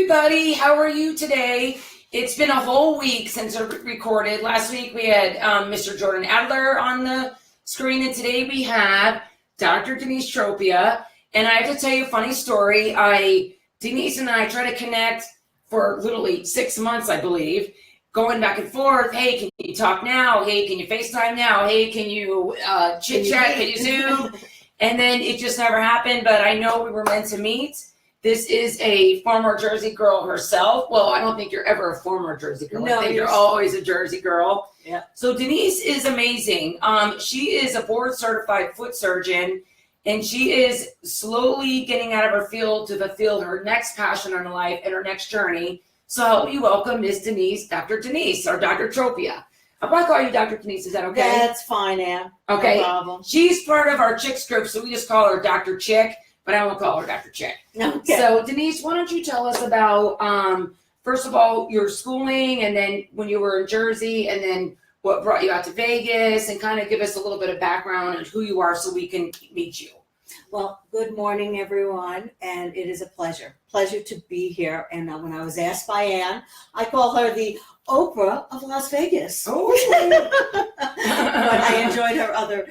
everybody. How are you today? It's been a whole week since I recorded. Last week we had Mr. Jordan Adler on the screen, and today we have Dr. Denise Tropea. And I have to tell you a funny story. Denise and I tried to connect for literally 6 months, I believe, going back and forth. Hey, can you talk now? Hey, can you FaceTime now? Hey, can you chit chat? Can you Zoom? And then it just never happened, but I know we were meant to meet. This is a former Jersey girl herself. Well, I don't think you're ever a former Jersey girl. No, I think you're always a Jersey girl. Yeah. So Denise is amazing. She is a board certified foot surgeon, and she is slowly getting out of her field to fulfill her next passion in her life and her next journey. So help me welcome Miss Denise, Dr. Denise, or Dr. Tropea. I'll probably call you Dr. Denise. Is that okay? That's fine, Ann. Okay. No problem. She's part of our Chicks group, so we just call her Dr. Chick, but I won't call her Dr. Chick. Okay. So Denise, why don't you tell us about, first of all, your schooling, and then when you were in Jersey, and then what brought you out to Vegas, and kind of give us a little bit of background on who you are so we can meet you. Well, good morning, everyone, and it is a pleasure to be here. And when I was asked by Ann, I call her the Oprah of Las Vegas. Oh. But I enjoyed her other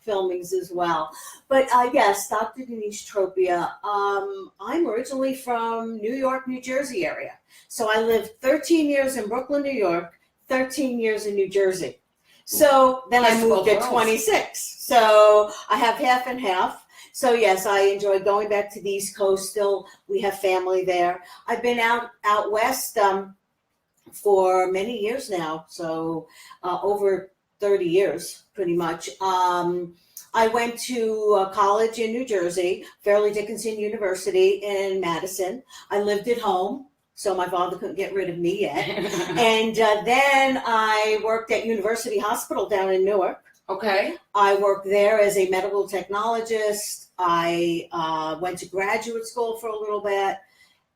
filmings as well. But yes, Dr. Denise Tropea. I'm originally from New York, New Jersey area. So I lived 13 years in Brooklyn, New York, 13 years in New Jersey. So then I moved at 26. So I have half and half. So yes, I enjoy going back to the East Coast. Still, we have family there. I've been out west for many years now. So over 30 years, pretty much. I went to college in New Jersey, Fairleigh Dickinson University in Madison. I lived at home, so my father couldn't get rid of me yet. And then I worked at University Hospital down in Newark. Okay. I worked there as a medical technologist. I went to graduate school for a little bit.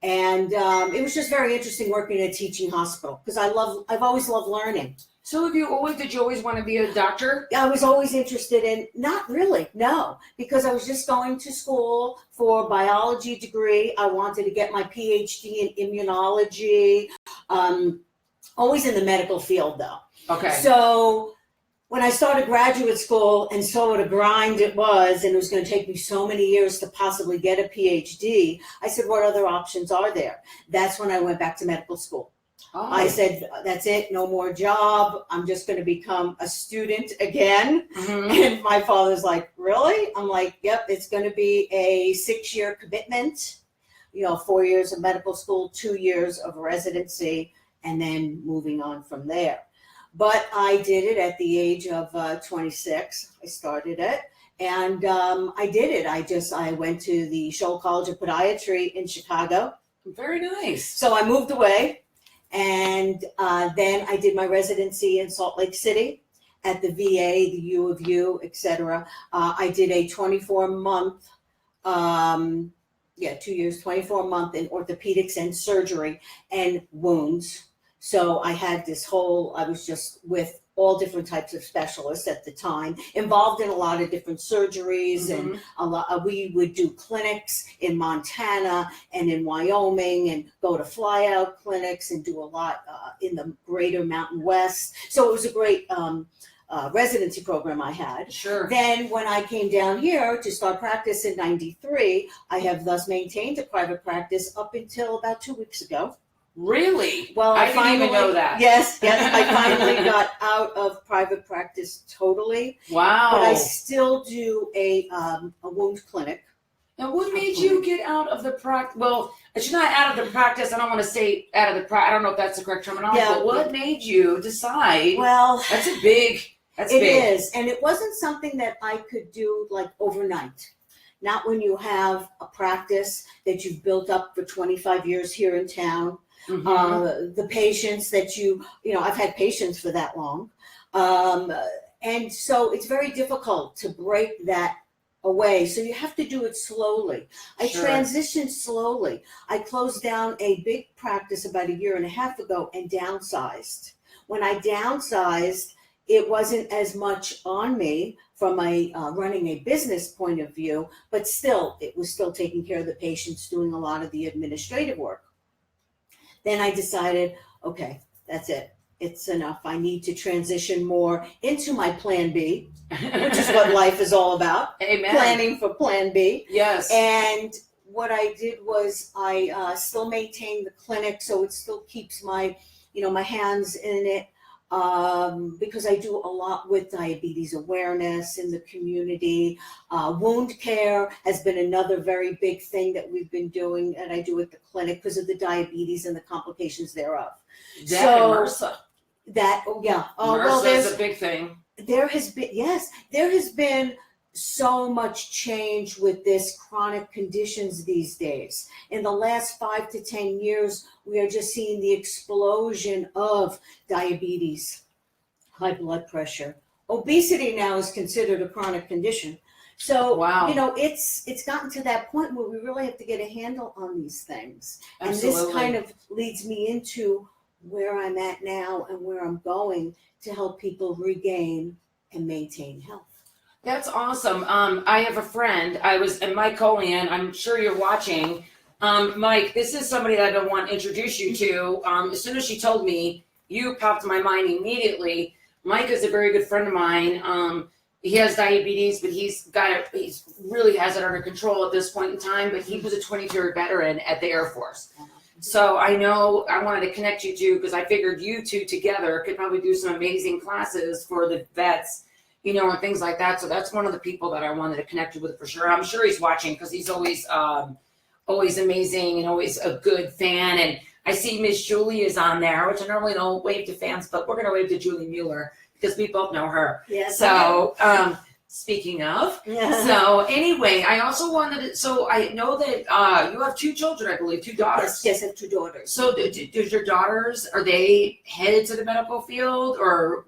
And it was just very interesting working in a teaching hospital because I've always loved learning. So did you always want to be a doctor? I was always interested in, not really, no, because I was just going to school for a biology degree. I wanted to get my PhD in immunology, always in the medical field though. Okay. So when I started graduate school and saw what a grind it was, and it was going to take me so many years to possibly get a PhD, I said, what other options are there? That's when I went back to medical school. Oh. I said, that's it, no more job. I'm just going to become a student again. Mm-hmm. And my father's like, really? I'm like, yep, it's going to be a 6-year commitment, 4 years of medical school, 2 years of residency, and then moving on from there. But I did it at the age of 26. I started it, and I did it. I went to the Scholl College of Podiatry in Chicago. Very nice. So I moved away. And then I did my residency in Salt Lake City at the VA, the U of U, etc. I did a 24-month, 2 years, 24-month in orthopedics and surgery and wounds. So I had I was just with all different types of specialists at the time, involved in a lot of different surgeries, Mm-hmm. and we would do clinics in Montana and in Wyoming, and go to fly-out clinics and do a lot in the greater Mountain West. So it was a great residency program I had. Sure. Then when I came down here to start practice in 93, I have thus maintained a private practice up until about 2 weeks ago. Really? Well, I didn't even know that. Yes, I finally got out of private practice totally. Wow. But I still do a wound clinic. Now, what made you get out of the practice? Well, it's not out of the practice. I don't want to say out of the practice. I don't know if that's the correct terminology. Yeah. But what made you decide? Well, That's big. it is. And it wasn't something that I could do like overnight. Not when you have a practice that you've built up for 25 years here in town. Mm-hmm. The patients that I've had patients for that long. And so it's very difficult to break that away. So you have to do it slowly. I Sure. transitioned slowly. I closed down a big practice about 1.5 years ago and downsized. When I downsized, it wasn't as much on me from a running a business point of view, but still, it was still taking care of the patients, doing a lot of the administrative work. Then I decided, okay, that's it. It's enough. I need to transition more into my plan B, which is what life is all about. Amen. Planning for plan B. Yes. And what I did was I still maintained the clinic, so it still keeps my, my hands in it, because I do a lot with diabetes awareness in the community. Wound care has been another very big thing that we've been doing, and I do at the clinic because of the diabetes and the complications thereof. That and MRSA. Well, there's a big thing. There has been so much change with this chronic conditions these days. In the last 5 to 10 years, we are just seeing the explosion of diabetes, high blood pressure. Obesity now is considered a chronic condition. So, wow. It's gotten to that point where we really have to get a handle on these things. Absolutely. And this kind of leads me into where I'm at now and where I'm going to help people regain and maintain health. That's awesome. I have a friend. And Mike Colian, I'm sure you're watching. Mike, this is somebody that I want to introduce you to. As soon as she told me, you popped in my mind immediately. Mike is a very good friend of mine. He has diabetes, but he's really has it under control at this point in time. But he was a 22-year veteran at the Air Force. So I know I wanted to connect you two because I figured you two together could probably do some amazing classes for the vets, and things like that. So that's one of the people that I wanted to connect you with for sure. I'm sure he's watching because he's always amazing and always a good fan. And I see Miss Julie is on there, which I normally don't wave to fans, but we're going to wave to Julie Mueller because we both know her. Yes. So, speaking of, so anyway, I also wanted to, so I know that you have 2 children, I believe, 2 daughters. Yes, I have 2 daughters. So does your daughters, are they headed to the medical field or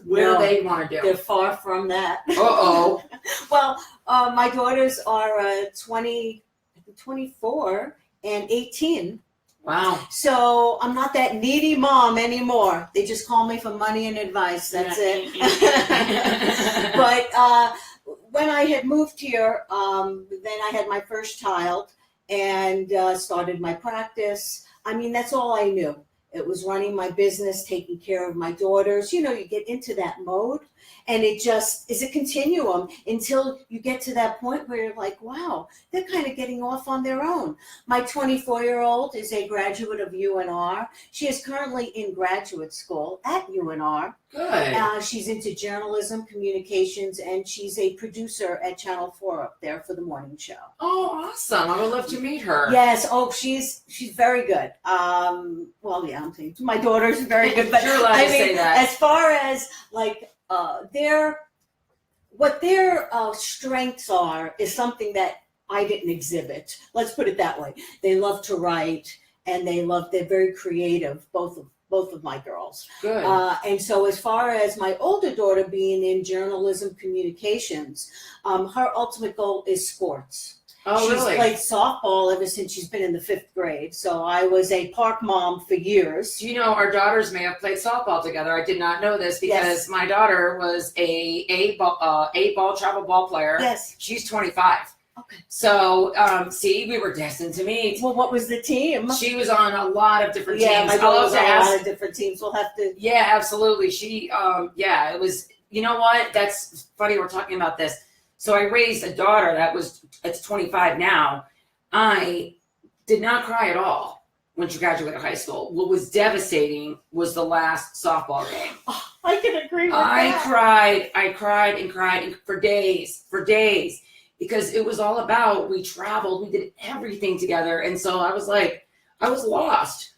where do they want to do? They're far from that. Uh-oh. Well, my daughters are 24 and 18. Wow. So I'm not that needy mom anymore. They just call me for money and advice. That's it. But when I had moved here, then I had my first child and started my practice. I mean, that's all I knew. It was running my business, taking care of my daughters. You get into that mode. And it just is a continuum until you get to that point where you're like, wow, they're kind of getting off on their own. My 24-year-old is a graduate of UNR. She is currently in graduate school at UNR. Good. She's into journalism, communications, and she's a producer at Channel 4 up there for the morning show. Oh, awesome. I would love to meet her. Yes. Oh, she's very good. Well, yeah, I'm saying my daughter's very good. But you're allowed to say that. As far as like, what their strengths are is something that I didn't exhibit. Let's put it that way. They love to write and they're very creative, both of my girls. Good. And so as far as my older daughter being in journalism communications, her ultimate goal is sports. Oh, She's really? played softball ever since she's been in the 5th grade. So I was a park mom for years. Do you know our daughters may have played softball together? I did not know this because my daughter was a ball travel ball player. Yes. She's 25. Okay. So, see, we were destined to meet. Well, what was the team? She was on a lot of different Yeah, teams. my daughter was on a lot of different teams. We'll have to. Yeah, absolutely. She, it was, you know what? That's funny we're talking about this. So I raised a daughter it's 25 now. I did not cry at all when she graduated high school. What was devastating was the last softball game. Oh, I can agree with I that. cried for days, because it was all about, we traveled, we did everything together. And so I was lost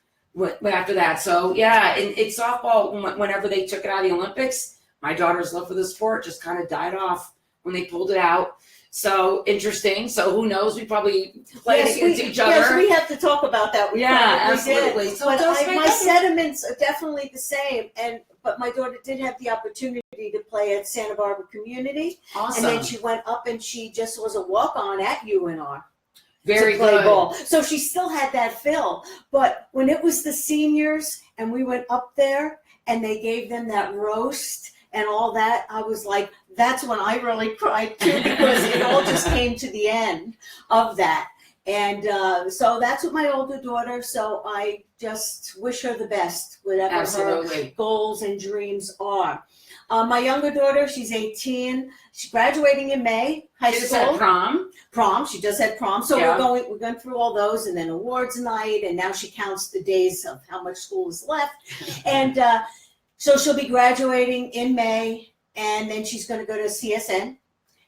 after that. So yeah, and it's softball, whenever they took it out of the Olympics, my daughter's love for the sport just kind of died off when they pulled it out. So interesting. So who knows? We probably played against each other. Yes, we have to talk about that. We absolutely. Did. So but my sentiments are definitely the same. But my daughter did have the opportunity to play at Santa Barbara Community. Awesome. And then she went up and she just was a walk-on at UNR. Very to play good. Ball. So she still had that fill. But when it was the seniors and we went up there and they gave them that roast and all that, I was like, that's when I really cried too, because it all just came to the end of that. And so that's what my older daughter, so I just wish her the best, whatever her Absolutely. goals and dreams are. My younger daughter, she's 18. She's graduating in May, high She just school. had prom. Prom, she just had prom. So Yeah. we're going through all those, and then awards night, and now she counts the days of how much school is left. And so she'll be graduating in May, and then she's going to go to CSN.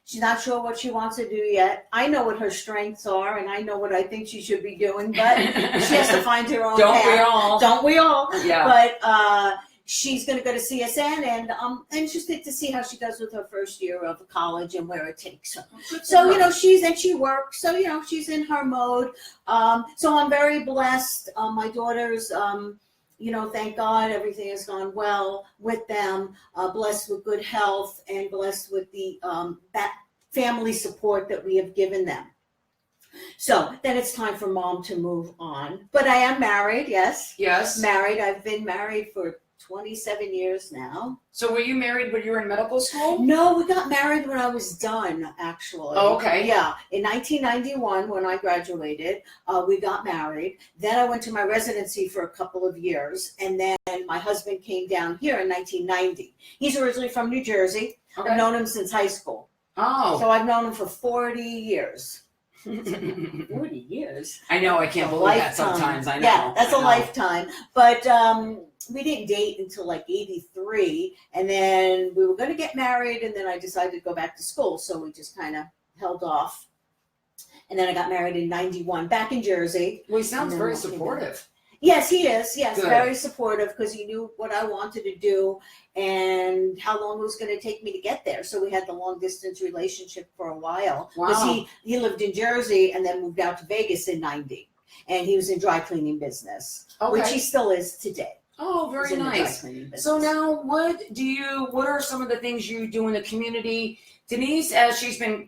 She's not sure what she wants to do yet. I know what her strengths are, and I know what I think she should be doing, but she has to find her own Don't path. we all? Don't we all? Yeah. But she's going to go to CSN, and I'm interested to see how she does with her first year of college and where it takes her. So, she works, so, she's in her mode. So I'm very blessed. My daughters, thank God everything has gone well with them, blessed with good health and blessed with the that family support that we have given them. So then it's time for mom to move on. But I am married, yes. Yes. Married. I've been married for 27 years now. So were you married when you were in medical school? No, we got married when I was done, actually. Oh, okay. Yeah. In 1991, when I graduated, we got married. Then I went to my residency for a couple of years. And then my husband came down here in 1990. He's originally from New Jersey. Okay. I've known him since high school. Oh. So I've known him for 40 years. 40 years? I know, I can't believe that sometimes. I know. Yeah, that's a a lifetime. But we didn't date until like 83, and then we were going to get married, and then I decided to go back to school, so we just kind of held off. And then I got married in 91, back in Jersey. Well, he sounds very supportive. Yes, he is. Yes, Good. Very supportive, because he knew what I wanted to do and how long it was going to take me to get there. So we had the long distance relationship for a while. Because Wow. he lived in Jersey and then moved out to Vegas in 90. And he was in dry cleaning business, which he still is today. Oh, very He's in the dry nice. cleaning business. So now what are some of the things you do in the community? Denise, as she's been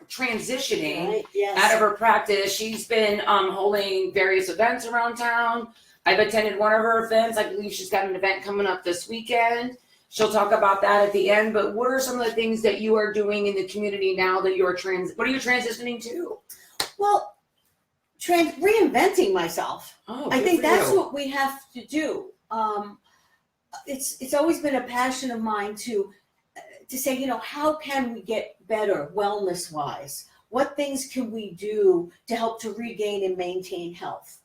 transitioning Right, yes. out of her practice, she's been holding various events around town. I've attended one of her events. I believe she's got an event coming up this weekend. She'll talk about that at the end. But what are some of the things that you are doing in the community now that you're what are you transitioning to? Well, reinventing myself. Oh, I think good for that's you. what we have to do. It's always been a passion of mine to say, how can we get better wellness wise? What things can we do to help to regain and maintain health?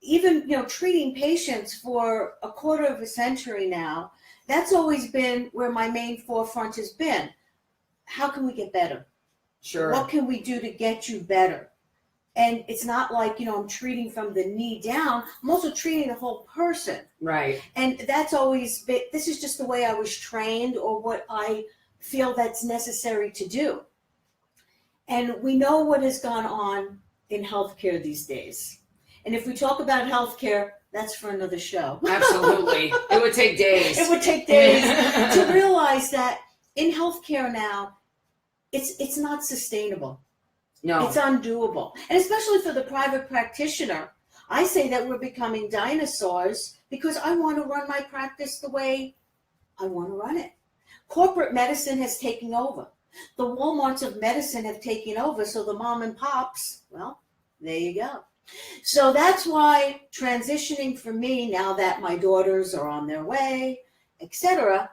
Even, treating patients for a quarter of a century now, that's always been where my main forefront has been. How can we get better? Sure. What can we do to get you better? And it's not like, I'm treating from the knee down. I'm also treating the whole person. Right. And that's always been, this is just the way I was trained, or what I feel that's necessary to do. And we know what has gone on in healthcare these days. And if we talk about healthcare, that's for another show. Absolutely. It would take days. It would take days to realize that in healthcare now, it's not sustainable. No. It's undoable. And especially for the private practitioner, I say that we're becoming dinosaurs because I want to run my practice the way I want to run it. Corporate medicine has taken over. The Walmarts of medicine have taken over, so the mom and pops, well, there you go. So that's why transitioning for me, now that my daughters are on their way, etc.,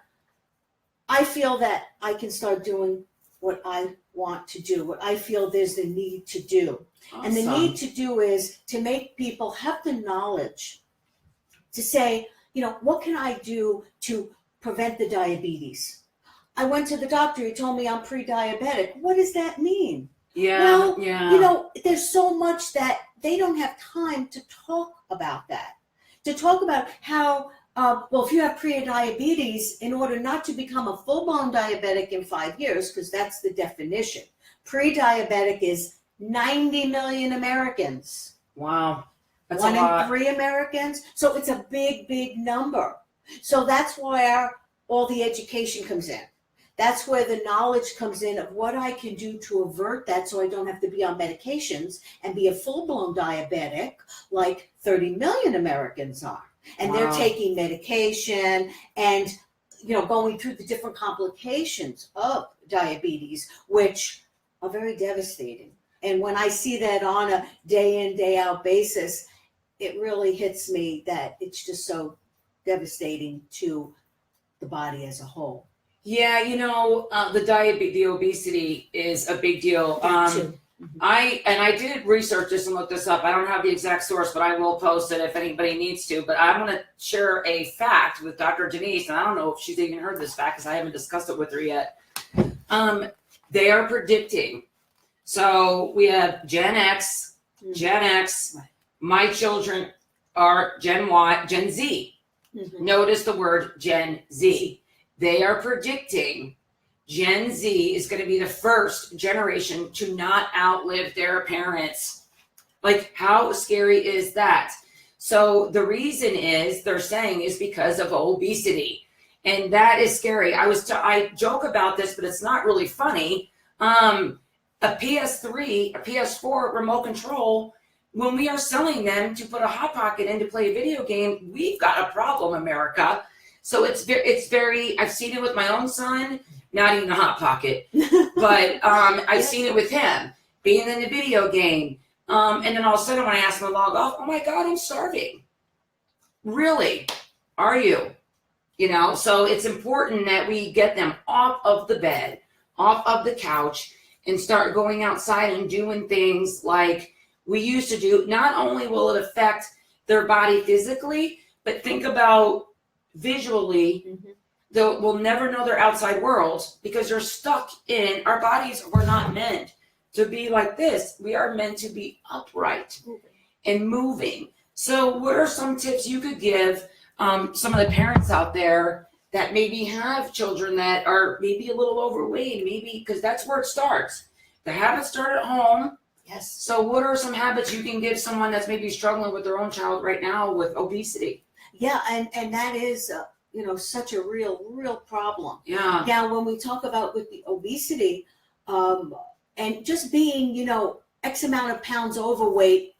I feel that I can start doing what I want to do, what I feel there's the need to do. Awesome. And the need to do is to make people have the knowledge to say, what can I do to prevent the diabetes? I went to the doctor, he told me I'm pre-diabetic. What does that mean? Yeah. Well, yeah. There's so much that they don't have time to talk about that. To talk about how, if you have pre-diabetes, in order not to become a full-blown diabetic in 5 years, because that's the definition, pre-diabetic is 90 million Americans. Wow. That's 1 a lot. in 3 Americans. So it's a big, big number. So that's why all the education comes in. That's where the knowledge comes in of what I can do to avert that, so I don't have to be on medications and be a full-blown diabetic like 30 million Americans are. and Wow. they're taking medication and, going through the different complications of diabetes, which are very devastating. And when I see that on a day in, day out basis, it really hits me that it's just so devastating to the body as a whole. Yeah, the obesity is a big deal. Too. I did research this and look this up. I don't have the exact source, but I will post it if anybody needs to. But I'm going to share a fact with Dr. Denise, and I don't know if she's even heard this fact because I haven't discussed it with her yet. They are predicting. So we have Gen X, Gen X. Right. My children are Gen Y, Gen Z. Mm-hmm. Notice the word Gen Z. They are predicting Gen Z is going to be the first generation to not outlive their parents. Like, how scary is that? So the reason they're saying is because of obesity. And that is scary. I joke about this, but it's not really funny. A PS3, a PS4 remote control, when we are selling them to put a Hot Pocket in to play a video game, we've got a problem, America. So it's very, I've seen it with my own son, not eating a Hot Pocket, but I've seen it with him, being in the video game. And then all of a sudden when I ask him to log off, oh my God, I'm starving. Really? Are you? So it's important that we get them off of the bed, off of the couch, and start going outside and doing things like we used to do. Not only will it affect their body physically, but think about visually. We'll never know their outside world because they're stuck in our bodies. We're not meant to be like this. We are meant to be upright and moving. So what are some tips you could give some of the parents out there that maybe have children that are maybe a little overweight, maybe because that's where it starts. The habits start at home. Yes. So what are some habits you can give someone that's maybe struggling with their own child right now with obesity? Yeah, and that is such a real problem. Yeah. Now, when we talk about with the obesity, and just being X amount of pounds overweight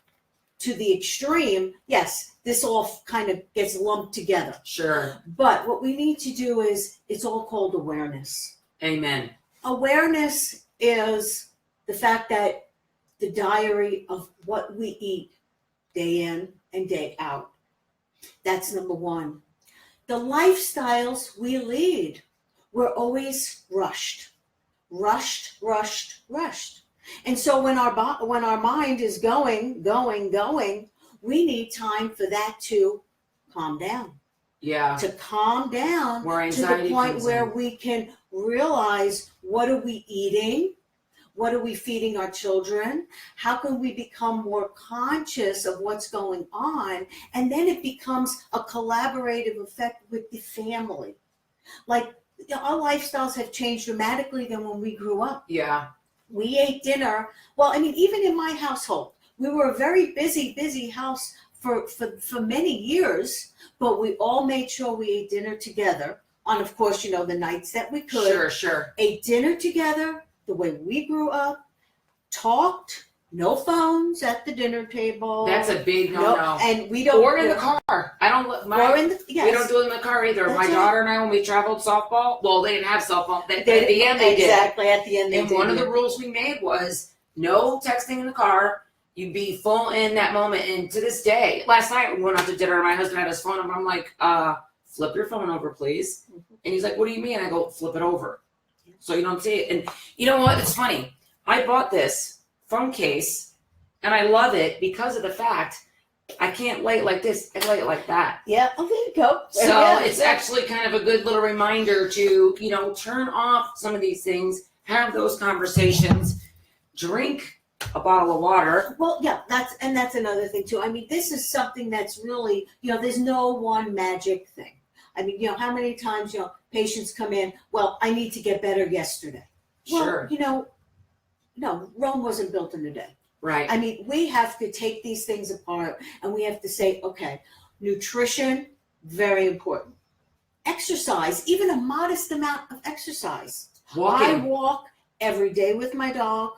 to the extreme, yes, this all kind of gets lumped together. Sure. But what we need to do is, it's all called awareness. Amen. Awareness is the fact that the diary of what we eat day in and day out. That's number one. The lifestyles we lead, we're always rushed. And so when our mind is going, we need time for that to calm down. Yeah. To calm down Where to the anxiety point comes where in. we can realize, what are we eating? What are we feeding our children? How can we become more conscious of what's going on? And then it becomes a collaborative effect with the family. Like, our lifestyles have changed dramatically than when we grew up. Yeah. We ate dinner. Well, I mean, even in my household, we were a very busy house for many years, but we all made sure we ate dinner together on, of course, the nights that we could. Sure. Ate dinner together the way we grew up, talked, no phones at the dinner table. That's a big no. And we don't. Or in the car. I don't. Or in the, yes. We don't do it in the car either. That's My it. daughter and I, when we traveled softball, well, they didn't have cell phone. At the end, they did. Exactly. At the end, they And did. one of the rules we made was no texting in the car. You'd be full in that moment. And to this day, last night we went out to dinner and my husband had his phone and I'm like, flip your phone over, please. And he's like, what do you mean? I go, flip it over. So you don't see it. And you know what? It's funny. I bought this phone case and I love it because of the fact I can't lay it like this. I lay it like that. Yeah. Oh, there you go. So it's actually kind of a good little reminder to, turn off some of these things, have those conversations, drink a bottle of water. Well, yeah, that's another thing too. I mean, this is something that's really, there's no one magic thing. I mean, how many times, patients come in, well, I need to get better yesterday. Sure. Well, no, Rome wasn't built in a day. Right. I mean, we have to take these things apart and we have to say, okay, nutrition, very important. Exercise, even a modest amount of exercise. Walking. I walk every day with my dog.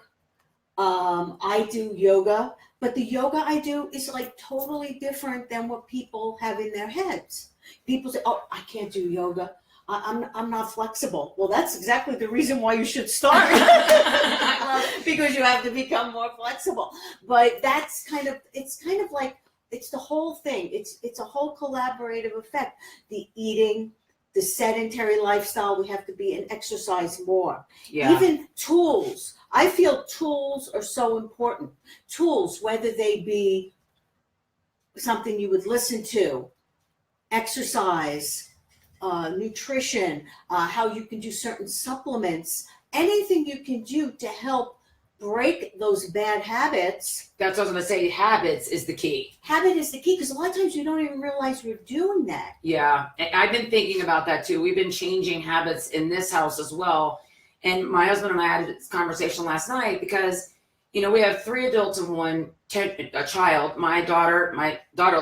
I do yoga, But the yoga I do is like totally different than what people have in their heads. People say, "Oh, I can't do yoga. I'm not flexible." Well, that's exactly the reason why you should start. Because you have to become more flexible. But it's kind of like, it's the whole thing. It's a whole collaborative effect. The eating, the sedentary lifestyle, we have to be and exercise more. Yeah. Even tools. I feel tools are so important. Tools, whether they be something you would listen to, exercise, nutrition, how you can do certain supplements, anything you can do to help break those bad habits. That's what I was going to say. Habits is the key. Habit is the key, because a lot of times you don't even realize you're doing that. Yeah. I've been thinking about that too. We've been changing habits in this house as well. And my husband and I had this conversation last night because, we have 3 adults and a child. My daughter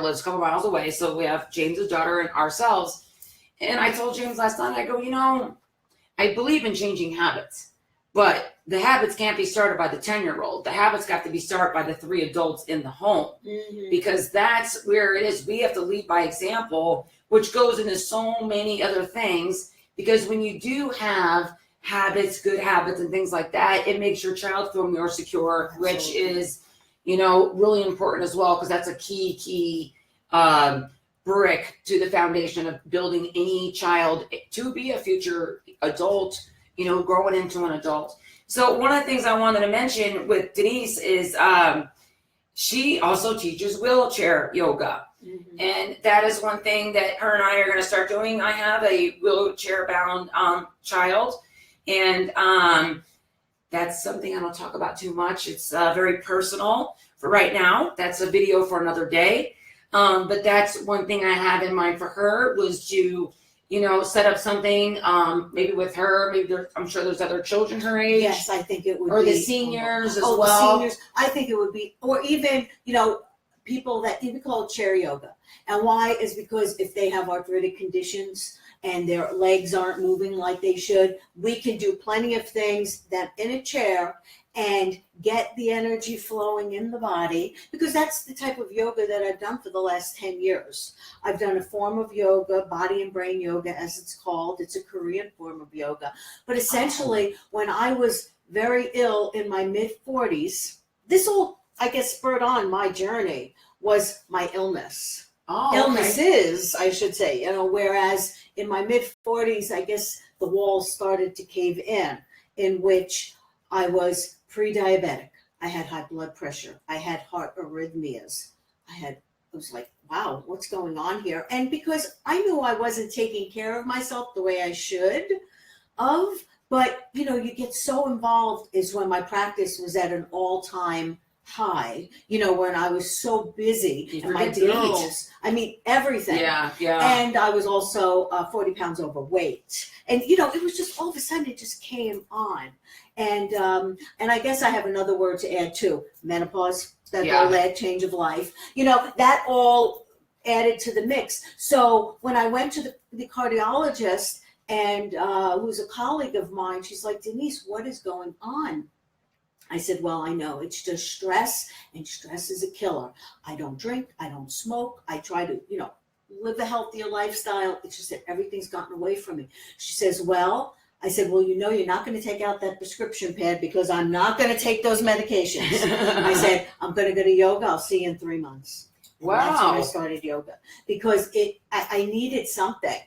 lives a couple miles away. So we have James's daughter and ourselves. And I told James last night, I go, I believe in changing habits, but the habits can't be started by the 10-year-old. The habits got to be started by the 3 adults in the home, because that's where it is. We have to lead by example, which goes into so many other things, because when you do have habits, good habits and things like that, it makes your child feel more secure, Absolutely. which is, really important as well, because that's a key brick to the foundation of building any child to be a future adult, growing into an adult. So one of the things I wanted to mention with Denise is she also teaches wheelchair yoga. And that is one thing that her and I are going to start doing. I have a wheelchair bound child, and that's something I don't talk about too much. It's very personal for right now. That's a video for another day. But that's one thing I have in mind for her, was to, set up something, maybe with her, I'm sure there's other children her age. Yes, I think it would or be. Or the seniors as well. The seniors, I think it would be, or even, people that we call it chair yoga. And why is because if they have arthritic conditions and their legs aren't moving like they should, we can do plenty of things that in a chair and get the energy flowing in the body, because that's the type of yoga that I've done for the last 10 years. I've done a form of yoga, body and brain yoga as it's called. It's a Korean form of yoga. But essentially, when I was very ill in my mid-40s, this all, I guess, spurred on my journey, was my illness. Illnesses, I should say, whereas in my mid-40s, I guess the walls started to cave in which I was pre-diabetic. I had high blood pressure. I had heart arrhythmias. I was like, wow, what's going on here? And because I knew I wasn't taking care of myself the way I should have, but you get so involved, is when my practice was at an all-time high, when I was so busy, and my days, everything. Yeah. And I was also 40 pounds overweight. And, it was just all of a sudden it just came on. And I guess I have another word to add too, menopause, that whole change of life, that all added to the mix. So when I went to the cardiologist, and who's a colleague of mine, she's like, Denise, what is going on? I said, well, I know it's just stress, and stress is a killer. I don't drink, I don't smoke. I try to, live a healthier lifestyle. It's just that everything's gotten away from me. She says, I said, well, you're not going to take out that prescription pad, because I'm not going to take those medications. I said, I'm going to go to yoga. I'll see you in 3 months. And that's when I started yoga, because I needed something.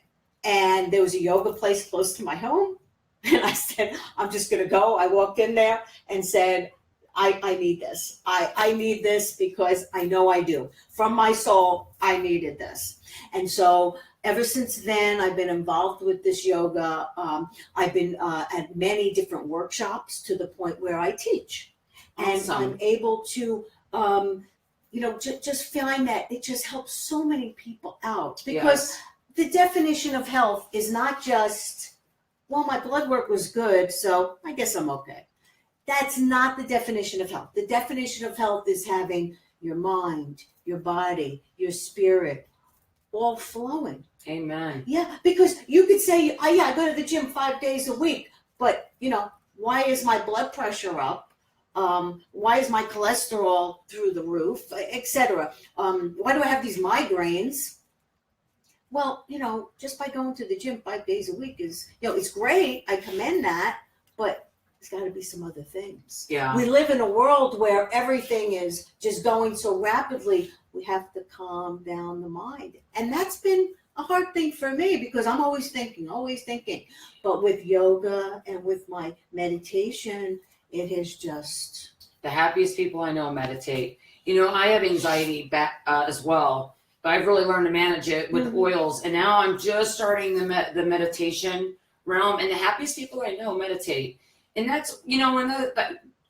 And there was a yoga place close to my home. And I said, I'm just going to go. I walked in there and said, I need this. I need this, because I know I do. From my soul, I needed this. And so ever since then, I've been involved with this yoga. I've been at many different workshops, to the point where I teach. And I'm able to, just find that it just helps so many people out. Because the definition of health is not just, well, my blood work was good, so I guess I'm okay. That's not the definition of health. The definition of health is having your mind, your body, your spirit all flowing. Amen. Yeah, because you could say, I go to the gym 5 days a week, but, why is my blood pressure up? Why is my cholesterol through the roof, etc.? Why do I have these migraines? Well, just by going to the gym 5 days a week is, it's great. I commend that, but there's got to be some other things. Yeah. We live in a world where everything is just going so rapidly. We have to calm down the mind. And that's been a hard thing for me because I'm always thinking. But with yoga and with my meditation, it has just... The happiest people I know meditate. I have anxiety as well, but I've really learned to manage it with oils. And now I'm just starting the meditation realm. And the happiest people I know meditate. And that's,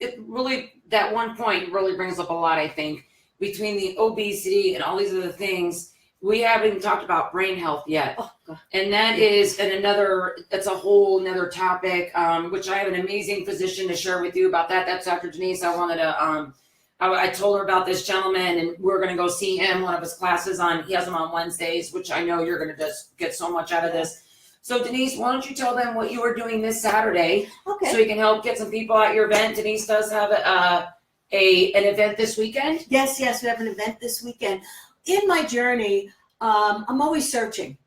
that one point really brings up a lot, I think, between the obesity and all these other things. We haven't even talked about brain health yet. Oh, God. And that is that's a whole nother topic, which I have an amazing physician to share with you about that. That's Dr. Denise. I wanted to, I told her about this gentleman and we're going to go see him. One of his classes he has them on Wednesdays, which I know you're going to just get so much out of this. So Denise, why don't you tell them what you are doing this Saturday? Okay. So you can help get some people at your event. Denise does have an event this weekend. Yes, we have an event this weekend. In my journey, I'm always searching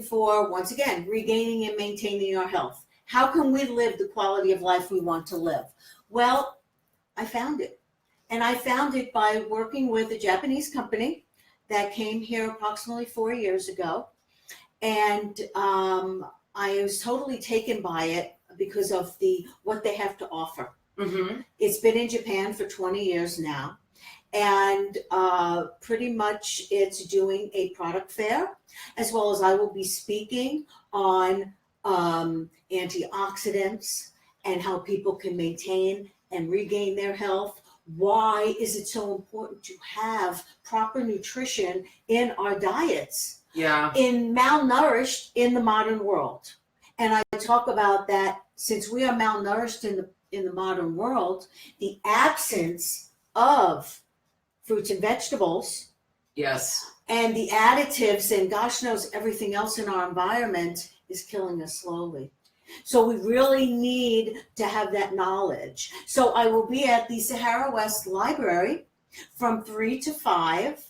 for, once again, regaining and maintaining our health. How can we live the quality of life we want to live? Well, I found it. And I found it by working with a Japanese company that came here approximately 4 years ago. And I was totally taken by it because of what they have to offer. Mm-hmm. It's been in Japan for 20 years now. And pretty much it's doing a product fair, as well as I will be speaking on antioxidants and how people can maintain and regain their health. Why is it so important to have proper nutrition in our diets? Yeah. In malnourished in the modern world. And I talk about that since we are malnourished in the modern world, the absence of fruits and vegetables. Yes. And the additives and gosh knows everything else in our environment is killing us slowly. So we really need to have that knowledge. So I will be at the Sahara West Library from 3 to 5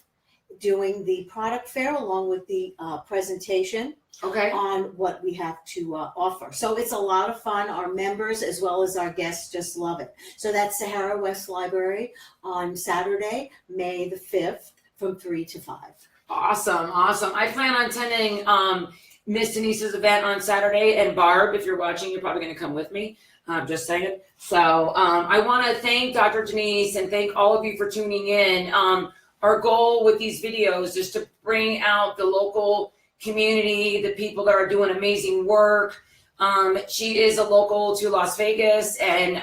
doing the product fair along with the presentation on what we have to offer. So it's a lot of fun. Our members as well as our guests just love it. So that's Sahara West Library on Saturday, May the 5th from 3 to 5. Awesome. I plan on attending Miss Denise's event on Saturday. And Barb, if you're watching, you're probably going to come with me. I'm just saying. So I want to thank Dr. Denise and thank all of you for tuning in. Our goal with these videos is to bring out the local community, the people that are doing amazing work. She is a local to Las Vegas, and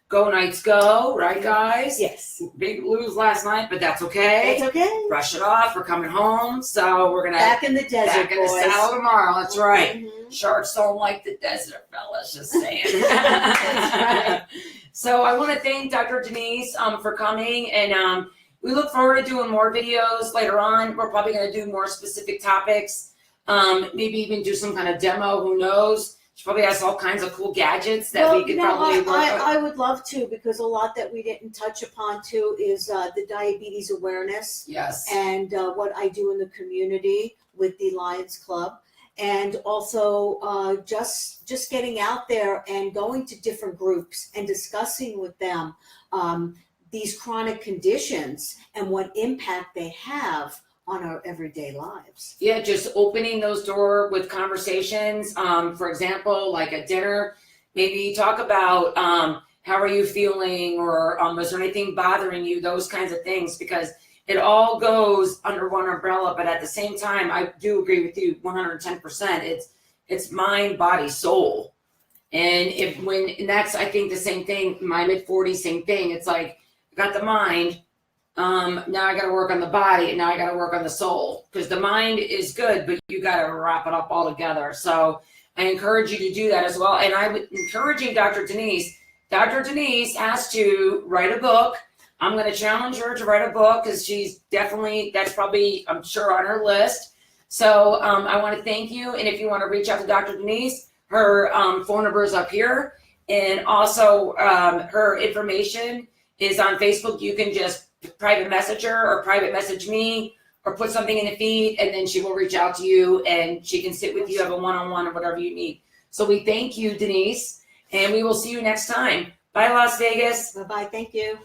go Knights go, right guys? Yes. Big lose last night, but that's okay. It's okay. Brush it off. We're coming home, so we're gonna back in the desert, back in the boys. saddle tomorrow. That's right. Mm-hmm. Sharks don't like the desert, fellas. Just saying. That's right. So I want to thank Dr. Denise for coming, and we look forward to doing more videos later on. We're probably going to do more specific topics, maybe even do some kind of demo. Who knows? She probably has all kinds of cool gadgets that we could probably work on. I would love to, because a lot that we didn't touch upon too is the diabetes awareness. Yes. And what I do in the community with the Lions Club. And also just getting out there and going to different groups and discussing with them these chronic conditions and what impact they have on our everyday lives. Yeah, just opening those doors with conversations. For example, like at dinner, maybe talk about how are you feeling, or is there anything bothering you, those kinds of things, because it all goes under one umbrella. But at the same time, I do agree with you 110%. It's mind, body, soul. And and that's, I think, the same thing, my mid-40s, same thing. It's like, I got the mind, now I got to work on the body, and now I got to work on the soul, because the mind is good, but you got to wrap it up all together. So I encourage you to do that as well. And I'm encouraging Dr. Denise has to write a book. I'm going to challenge her to write a book, because that's probably, I'm sure, on her list. So I want to thank you. And if you want to reach out to Dr. Denise, her phone number is up here. And also, her information is on Facebook. You can just private message her or private message me or put something in the feed, and then she will reach out to you and she can sit with you, have a one-on-one or whatever you need. So we thank you, Denise, and we will see you next time. Bye, Las Vegas. Bye-bye. Thank you.